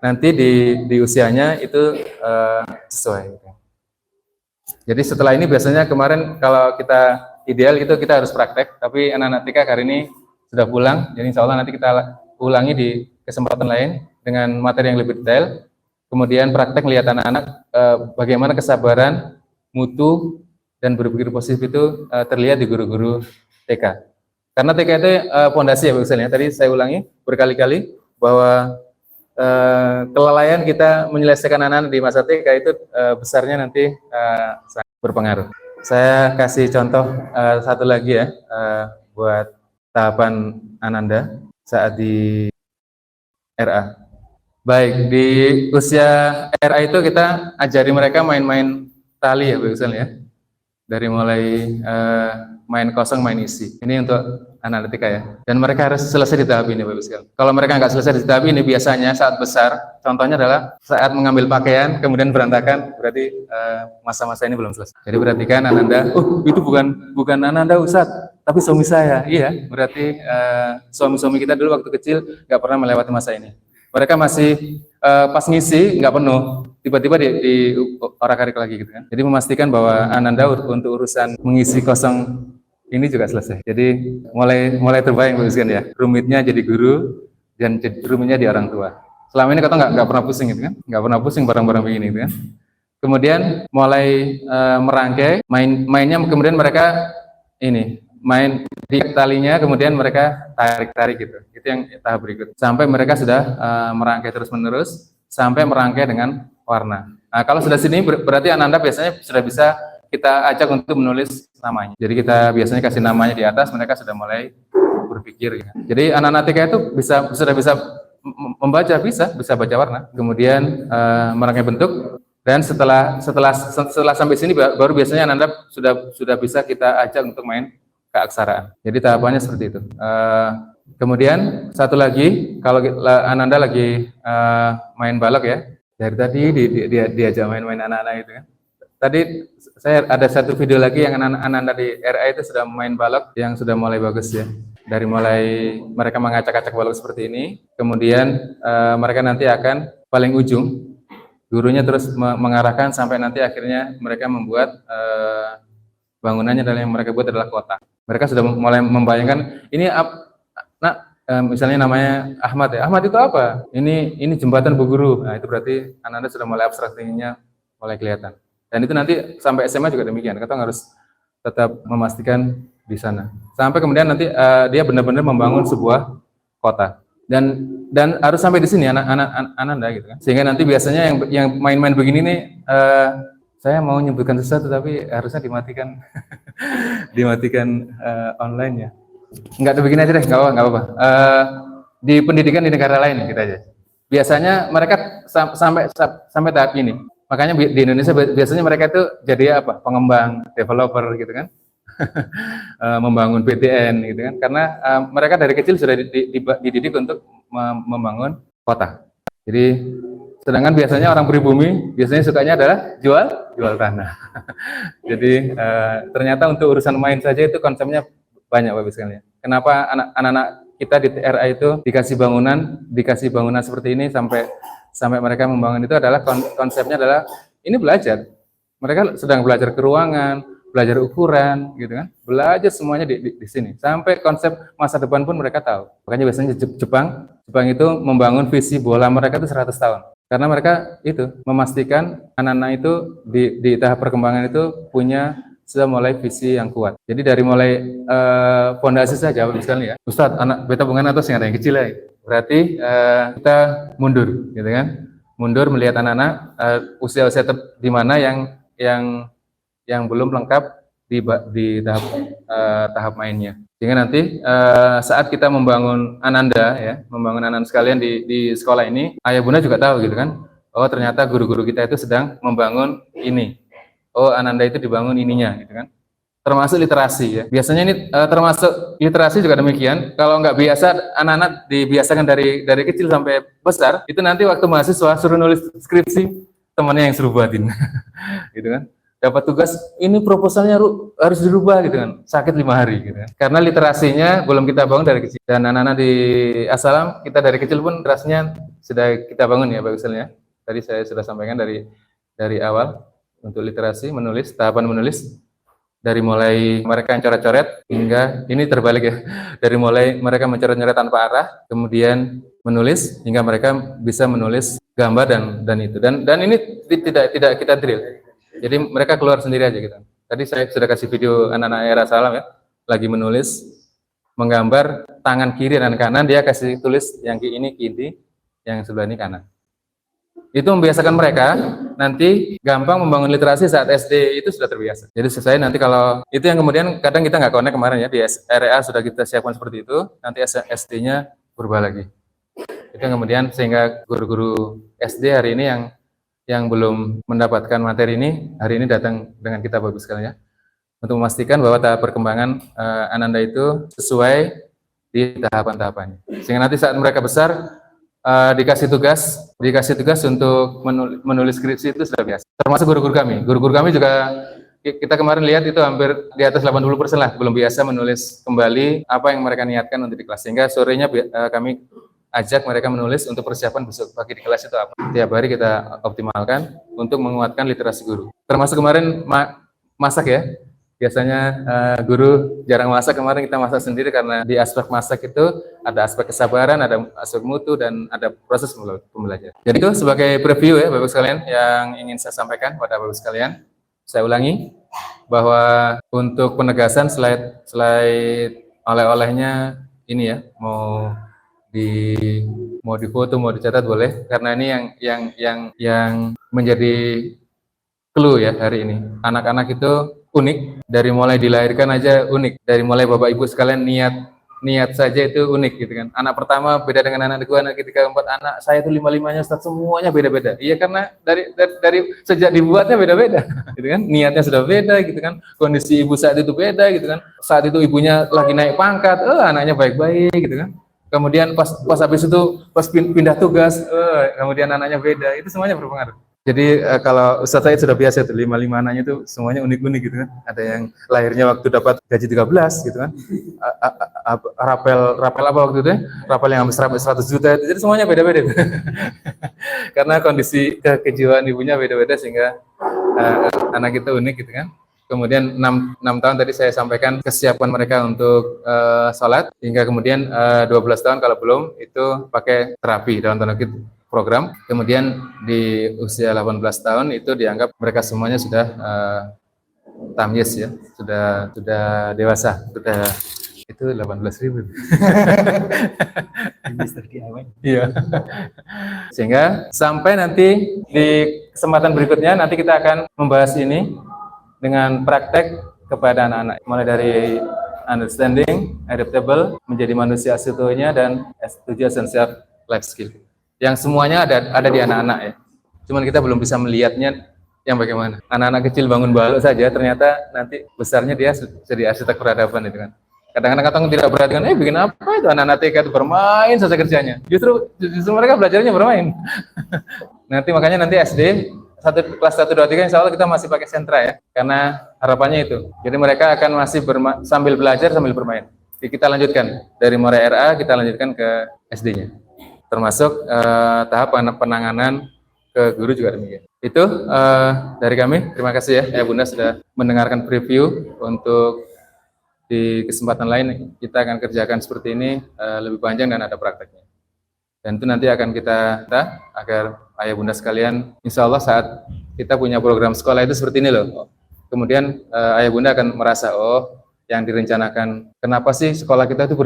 nanti di usianya itu sesuai. Jadi setelah ini biasanya kemarin kalau kita ideal itu kita harus praktek, tapi anak-anak TK hari ini sudah pulang, jadi insya Allah nanti kita ulangi di kesempatan lain dengan materi yang lebih detail. Kemudian praktek melihat anak-anak bagaimana kesabaran, mutu, dan berpikir positif itu terlihat di guru-guru TK. Karena TK itu fondasi ya misalnya. Tadi saya ulangi berkali-kali bahwa kelalaian kita menyelesaikan anak-anak di masa TK itu besarnya nanti sangat berpengaruh. Saya kasih contoh satu lagi ya buat tahapan Ananda saat di RA. Baik, di usia RA itu kita ajari mereka main-main tali ya misalnya ya. Dari mulai main kosong, main isi. Ini untuk anak-anak TK ya. Dan mereka harus selesai di tahap ini, Bapak sekalian. Kalau mereka nggak selesai di tahap ini, biasanya saat besar, contohnya adalah saat mengambil pakaian, kemudian berantakan, berarti masa-masa ini belum selesai. Jadi perhatikan Ananda, itu bukan Ananda Ustadz, tapi suami saya. Iya, berarti suami-suami kita dulu waktu kecil nggak pernah melewati masa ini. Mereka masih pas ngisi nggak penuh, tiba-tiba di orak-arik lagi gitu kan. Jadi memastikan bahwa Ananda untuk urusan mengisi kosong ini juga selesai. Jadi mulai terbayang kan ya. Rumitnya jadi guru dan rumitnya di orang tua. Selama ini kata nggak pernah pusing gitu kan, nggak pernah pusing barang-barang begini gitu kan. Kemudian mulai merangkai, mainnya kemudian mereka main di talinya, kemudian mereka tarik gitu. Itu yang tahap berikut. Sampai mereka sudah merangkai terus-menerus, sampai merangkai dengan warna. Nah, kalau sudah sini berarti Ananda biasanya sudah bisa kita ajak untuk menulis namanya. Jadi kita biasanya kasih namanya di atas, mereka sudah mulai berpikir. Ya. Jadi anak-anak TK itu sudah bisa membaca, bisa baca warna, kemudian merangkai bentuk, dan setelah sampai sini baru biasanya Ananda sudah bisa kita ajak untuk main keaksaraan. Jadi tahapannya seperti itu. Kemudian satu lagi, kalau Ananda lagi main balok ya, dari tadi diajak main-main anak-anak itu kan. Tadi saya ada satu video lagi yang anak-anak di RA itu sudah main balok yang sudah mulai bagus ya. Dari mulai mereka mengacak-acak balok seperti ini, kemudian mereka nanti akan paling ujung, gurunya terus mengarahkan sampai nanti akhirnya mereka membuat bangunannya adalah yang mereka buat adalah kota. Mereka sudah mulai membayangkan ini misalnya namanya Ahmad ya. Ahmad itu apa? Ini jembatan Bu Guru. Nah, itu berarti anak-anak sudah mulai abstraksinya mulai kelihatan. Dan itu nanti sampai SMA juga demikian. Kita harus tetap memastikan di sana. Sampai kemudian nanti dia benar-benar membangun sebuah kota. Dan harus sampai di sini Ananda gitu kan. Sehingga nanti biasanya yang main-main begini nih saya mau menyebutkan sesuatu tapi harusnya dimatikan dimatikan online ya. Enggak ada begini aja deh, enggak apa-apa. Di pendidikan di negara lain kita aja. Biasanya mereka sampai tahap ini. Makanya di Indonesia biasanya mereka itu jadi apa? Pengembang, developer gitu kan. Membangun BTN gitu kan. Karena mereka dari kecil sudah dididik untuk membangun kota. Jadi sedangkan biasanya orang pribumi biasanya sukanya adalah jual tanah. Jadi ternyata untuk urusan main saja itu konsepnya banyak Bapak sekalian. Kenapa anak-anak kita di TRA itu dikasih bangunan seperti ini sampai mereka membangun itu adalah konsepnya adalah ini belajar. Mereka sedang belajar ke ruangan, belajar ukuran gitu kan. Belajar semuanya di sini. Sampai konsep masa depan pun mereka tahu. Makanya biasanya Jepang itu membangun visi bola mereka itu 100 tahun. Karena mereka itu memastikan anak-anak itu di tahap perkembangan itu sudah mulai visi yang kuat. Jadi dari mulai fondasi saja, misalnya ya, Ustadz, anak beta bungan atas yang ada yang kecil ya. Berarti kita mundur, gitu kan? Mundur melihat anak-anak usia-usia di mana yang belum lengkap di tahap mainnya. Sehingga nanti saat kita membangun Ananda ya, membangun anak sekalian di sekolah ini, ayah bunda juga tahu gitu kan. Oh ternyata guru-guru kita itu sedang membangun ini. Oh Ananda itu dibangun ininya gitu kan, termasuk literasi ya. Biasanya ini termasuk literasi juga demikian. Kalau nggak biasa anak-anak dibiasakan dari kecil sampai besar, itu nanti waktu mahasiswa suruh nulis skripsi temannya yang suruh buatin gitu kan. Dapat tugas ini proposalnya harus dirubah gitu kan, sakit 5 hari gitu kan. Karena literasinya belum kita bangun dari kecil. Dan anak-anak di Assalam kita dari kecil pun literasinya sudah kita bangun ya bagusnya. Tadi saya sudah sampaikan dari awal. Untuk literasi, tahapan menulis, dari mulai mereka yang coret-coret hingga ini terbalik ya, dari mulai mereka mencoret-coret tanpa arah, kemudian menulis hingga mereka bisa menulis gambar dan itu. Dan ini tidak kita drill. Jadi mereka keluar sendiri aja gitu. Tadi saya sudah kasih video anak-anak era salam ya, lagi menulis, menggambar tangan kiri dan kanan, dia kasih tulis yang ini kiri, yang sebelah ini kanan. Itu membiasakan mereka nanti gampang membangun literasi saat SD itu sudah terbiasa. Jadi saya nanti kalau itu yang kemudian kadang kita nggak connect kemarin ya di RA sudah kita siapkan seperti itu, nanti SD-nya berubah lagi. Itu yang kemudian sehingga guru-guru SD hari ini yang belum mendapatkan materi ini hari ini datang dengan kita bagus sekali ya untuk memastikan bahwa tahap perkembangan Ananda itu sesuai di tahapan-tahapannya. Sehingga nanti saat mereka besar dikasih tugas untuk menulis skripsi itu sudah biasa. Termasuk guru-guru kami. Guru-guru kami juga kita kemarin lihat itu hampir di atas 80% lah belum biasa menulis kembali apa yang mereka niatkan untuk di kelas. Sehingga sorenya kami ajak mereka menulis untuk persiapan besok pagi di kelas itu apa. Tiap hari kita optimalkan untuk menguatkan literasi guru. Termasuk kemarin masak ya. Biasanya guru jarang masak, kemarin kita masak sendiri karena di aspek masak itu ada aspek kesabaran, ada aspek mutu, dan ada proses pembelajaran. Jadi itu sebagai preview ya Bapak sekalian yang ingin saya sampaikan pada Bapak sekalian. Saya ulangi bahwa untuk penegasan slide oleh-olehnya ini ya, mau difoto, mau dicatat boleh, karena ini yang menjadi clue ya hari ini. Anak-anak itu unik, dari mulai dilahirkan aja unik, dari mulai Bapak Ibu sekalian niat niat saja itu unik gitu kan. Anak pertama beda dengan anak kedua, anak ketiga, keempat, anak saya itu lima-limanya Ustaz semuanya beda-beda. Iya karena dari sejak dibuatnya beda-beda gitu kan. Niatnya sudah beda gitu kan. Kondisi ibu saat itu beda gitu kan. Saat itu ibunya lagi naik pangkat, anaknya baik-baik gitu kan. Kemudian pas habis itu pas pindah tugas, kemudian anaknya beda. Itu semuanya berpengaruh. Jadi kalau Ustaz saya sudah biasa tuh, 5 anaknya itu semuanya unik-unik gitu kan. Ada yang lahirnya waktu dapat gaji 13 gitu kan. Rapel apa waktu itu ya? Rapel yang sampai 100 juta. Jadi semuanya beda-beda. Karena kondisi kejiwaan ibunya beda-beda sehingga anak itu unik gitu kan. Kemudian 6 tahun tadi saya sampaikan kesiapan mereka untuk sholat, hingga kemudian 12 tahun kalau belum itu pakai terapi dalam tanda kutip program. Kemudian di usia 18 tahun itu dianggap mereka semuanya sudah tamyiz ya, sudah dewasa, sudah itu 18.000. Iya. Sehingga sampai nanti di kesempatan berikutnya nanti kita akan membahas ini dengan praktek kepada anak-anak, mulai dari understanding, adaptable, menjadi manusia seutuhnya, dan S7 essential life skill. Yang semuanya ada di anak-anak ya. Cuman kita belum bisa melihatnya yang bagaimana. Anak-anak kecil bangun balok saja, ternyata nanti besarnya dia jadi arsitek peradaban itu kan. Kadang-kadang kita tidak perhatikan, bikin apa itu anak-anak TK itu bermain saja kerjanya. Justru mereka belajarnya bermain. Nanti SD kelas 1, 2, 3 insya Allah kita masih pakai sentra ya, karena harapannya itu. Jadi mereka akan masih sambil belajar sambil bermain. Jadi kita lanjutkan dari mulai RA, kita lanjutkan ke SD-nya. Termasuk tahap penanganan ke guru juga demikian. Itu dari kami. Terima kasih ya Bunda sudah mendengarkan preview. Untuk di kesempatan lain kita akan kerjakan seperti ini lebih panjang dan ada prakteknya. Dan itu nanti akan kita agar ayah bunda sekalian, insya Allah saat kita punya program sekolah itu seperti ini loh. Kemudian ayah bunda akan merasa, yang direncanakan, kenapa sih sekolah kita itu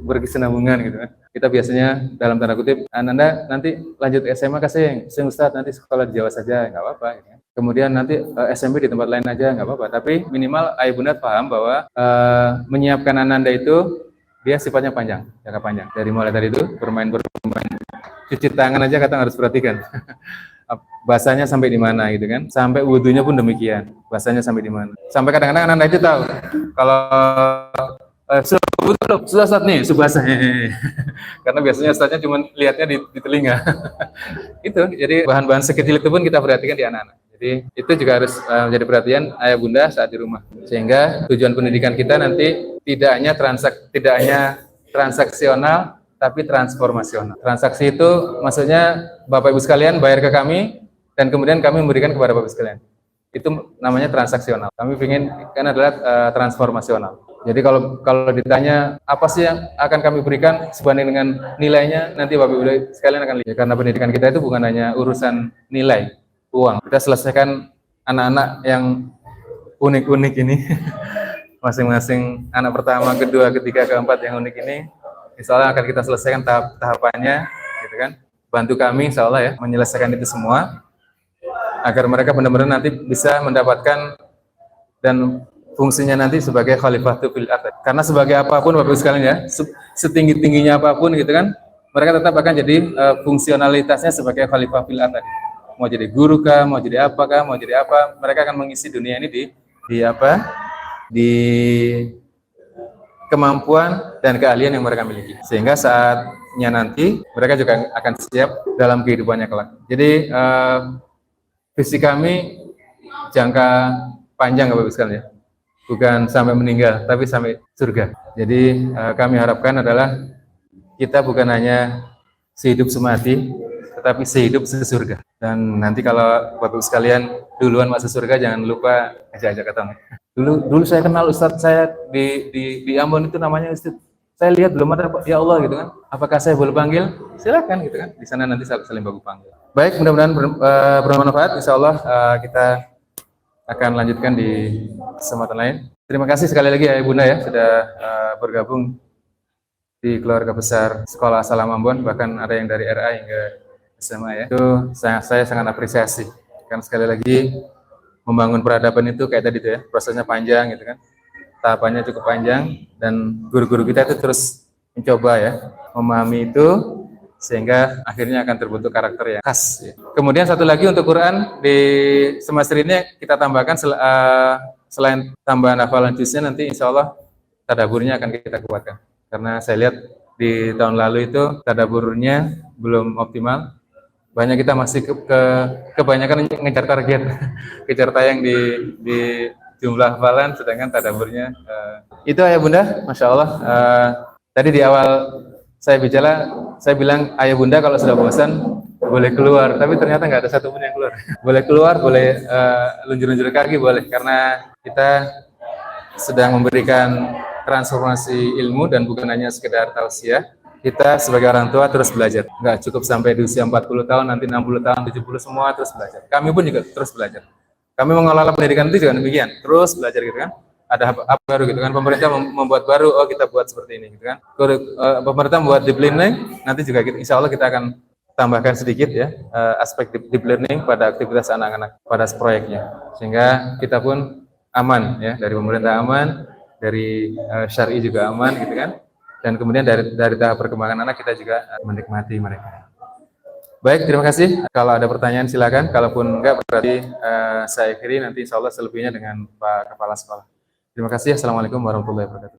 berkesinambungan gitu kan. Kita biasanya dalam tanda kutip, Anda nanti lanjut SMA kasih Ustaz, nanti sekolah di Jawa saja, nggak apa-apa. Gitu kan. Kemudian nanti SMP di tempat lain aja, nggak apa-apa. Tapi minimal ayah bunda paham bahwa menyiapkan Anda itu dia sifatnya panjang, jangka panjang. Dari mulai dari itu bermain, cuci tangan aja kadang harus perhatikan. Basahnya sampai di mana gitu kan. Sampai wudunya pun demikian. Basahnya sampai di mana. Sampai kadang-kadang anak itu tahu kalau sudah saat nih subasah. Karena biasanya Ustaznya cuma lihatnya di telinga. Itu. Jadi bahan-bahan sekecil itu pun kita perhatikan di anak-anak. Jadi itu juga harus menjadi perhatian ayah bunda saat di rumah. Sehingga tujuan pendidikan kita nanti tidak hanya transaksional, tapi transformasional. Transaksi itu maksudnya Bapak Ibu sekalian bayar ke kami, dan kemudian kami memberikan kepada Bapak Ibu sekalian. Itu namanya transaksional. Kami ingin kan adalah transformasional. Jadi kalau ditanya apa sih yang akan kami berikan sebanding dengan nilainya, nanti Bapak Ibu sekalian akan lihat. Karena pendidikan kita itu bukan hanya urusan nilai, uang. Kita selesaikan anak-anak yang unik-unik ini. Masing-masing anak pertama, kedua, ketiga, keempat yang unik ini, insya Allah akan kita selesaikan tahapannya, gitu kan. Bantu kami, insya Allah ya, menyelesaikan itu semua, agar mereka benar-benar nanti bisa mendapatkan dan fungsinya nanti sebagai khalifatul fil ardh. Karena sebagai apapun Bapak Ibu sekalian ya, setinggi-tingginya apapun gitu kan, mereka tetap akan jadi fungsionalitasnya sebagai khalifah fil ardh. Mau jadi guru kah, mau jadi apakah, mau jadi apa, mereka akan mengisi dunia ini di kemampuan dan keahlian yang mereka miliki, sehingga saatnya nanti mereka juga akan siap dalam kehidupannya kelak. Jadi visi kami jangka panjang Bapak Ibu sekalian ya, bukan sampai meninggal tapi sampai surga. Jadi kami harapkan adalah kita bukan hanya sehidup semati, tetapi sehidup sesurga. Dan nanti kalau Bapak Ibu sekalian duluan masuk surga, jangan lupa ajak-ajak ketemu. Dulu saya kenal Ustadz saya di Ambon itu namanya Ustadz. Saya lihat belum ada ya Allah gitu kan. Apakah saya boleh panggil? Silakan gitu kan. Di sana nanti saling baku panggil. Baik, mudah-mudahan bermanfaat. Insya Allah kita akan lanjutkan di kesempatan lain. Terima kasih sekali lagi Ayah Bunda ya sudah bergabung di keluarga besar Sekolah Salam Ambon. Bahkan ada yang dari RA hingga SMA ya. Itu saya sangat apresiasi. Karena sekali lagi membangun peradaban itu kayak tadi tuh ya, prosesnya panjang gitu kan. tahapannya cukup panjang dan guru-guru kita itu terus mencoba ya memahami itu sehingga akhirnya akan terbentuk karakter yang khas. Ya. Kemudian satu lagi untuk Quran di semester ini kita tambahkan selain tambahan hafalan juznya nanti insya Allah tadaburnya akan kita kuatkan karena saya lihat di tahun lalu itu tadaburnya belum optimal. Banyak kita masih kebanyakan ngejar target, kejar tayang di jumlah hafalan, sedangkan tadaburnya itu ayah bunda, masya Allah. Tadi di awal saya bilang ayah bunda kalau sudah bosan boleh keluar, tapi ternyata nggak ada satupun yang keluar. Boleh keluar, boleh lunjur-lunjur kaki boleh, karena kita sedang memberikan transformasi ilmu dan bukan hanya sekedar tausiah. Kita sebagai orang tua terus belajar. Nggak cukup sampai di usia 40 tahun, nanti 60 tahun, 70 semua terus belajar. Kami pun juga terus belajar. Kami mengelola pendidikan itu juga demikian, terus belajar gitu kan. Ada apa baru gitu kan, pemerintah membuat baru, oh kita buat seperti ini gitu kan. Pemerintah membuat deep learning, nanti juga insya Allah kita akan tambahkan sedikit ya aspek deep learning pada aktivitas anak-anak pada proyeknya. Sehingga kita pun aman ya, dari pemerintah aman, dari syar'i juga aman gitu kan. Dan kemudian dari tahap perkembangan anak kita juga menikmati mereka. Baik, terima kasih. Kalau ada pertanyaan silakan. Kalaupun enggak berarti saya akhiri nanti insya Allah selebihnya dengan Pak Kepala Sekolah. Terima kasih. Assalamualaikum warahmatullahi wabarakatuh.